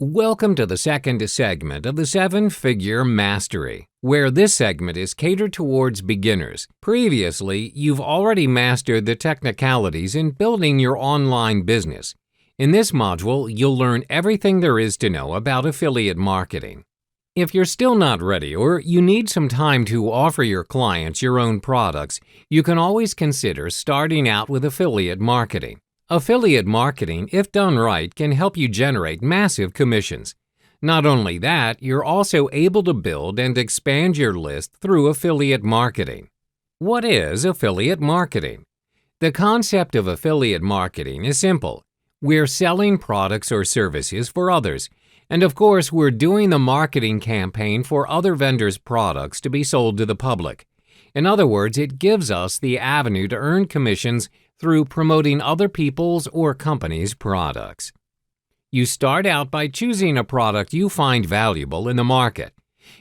Welcome to the second segment of the 7-Figure Mastery, where this segment is catered towards beginners. Previously, you've already mastered the technicalities in building your online business. In this module, you'll learn everything there is to know about affiliate marketing. If you're still not ready or you need some time to offer your clients your own products, you can always consider starting out with affiliate marketing. Affiliate marketing, if done right, can help you generate massive commissions. Not only that, you're also able to build and expand your list through affiliate marketing. What is affiliate marketing? The concept of affiliate marketing is simple. We're selling products or services for others, and of course, we're doing the marketing campaign for other vendors' products to be sold to the public. In other words, it gives us the avenue to earn commissions through promoting other people's or companies' products. You start out by choosing a product you find valuable in the market.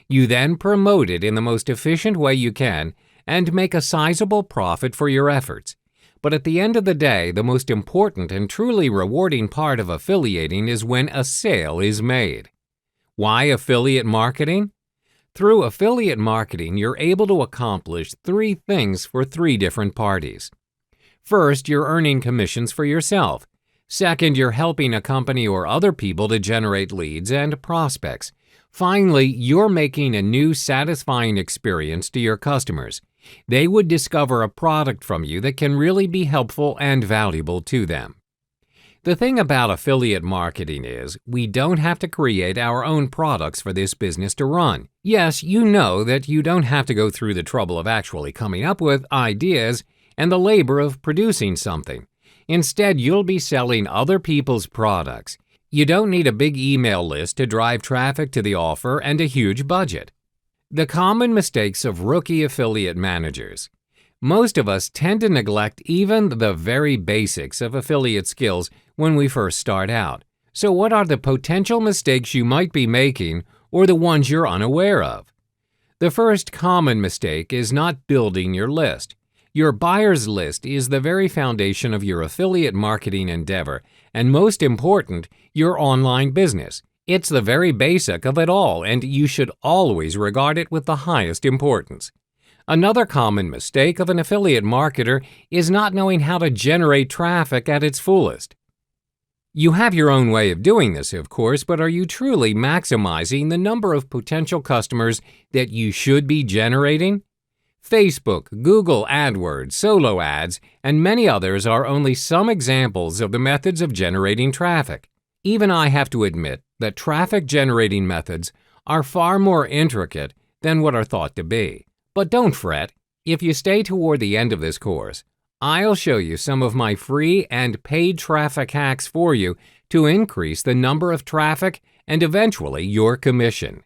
You then promote it in the most efficient way you can and make a sizable profit for your efforts. But at the end of the day, the most important and truly rewarding part of affiliating is when a sale is made. Why affiliate marketing? Through affiliate marketing, you're able to accomplish three things for three different parties. First, you're earning commissions for yourself. Second, you're helping a company or other people to generate leads and prospects. Finally, you're making a new satisfying experience to your customers. They would discover a product from you that can really be helpful and valuable to them. The thing about affiliate marketing is we don't have to create our own products for this business to run. Yes, you know that you don't have to go through the trouble of actually coming up with ideas and the labor of producing something. Instead, you'll be selling other people's products. You don't need a big email list to drive traffic to the offer and a huge budget. The common mistakes of rookie affiliate managers. Most of us tend to neglect even the very basics of affiliate skills when we first start out. So what are the potential mistakes you might be making or the ones you're unaware of? The first common mistake is not building your list. Your buyer's list is the very foundation of your affiliate marketing endeavor, and most important, your online business. It's the very basic of it all, and you should always regard it with the highest importance. Another common mistake of an affiliate marketer is not knowing how to generate traffic at its fullest. You have your own way of doing this, of course, but are you truly maximizing the number of potential customers that you should be generating? Facebook, Google AdWords, Solo Ads, and many others are only some examples of the methods of generating traffic. Even I have to admit that traffic-generating methods are far more intricate than what are thought to be. But don't fret. If you stay toward the end of this course, I'll show you some of my free and paid traffic hacks for you to increase the number of traffic and eventually your commission.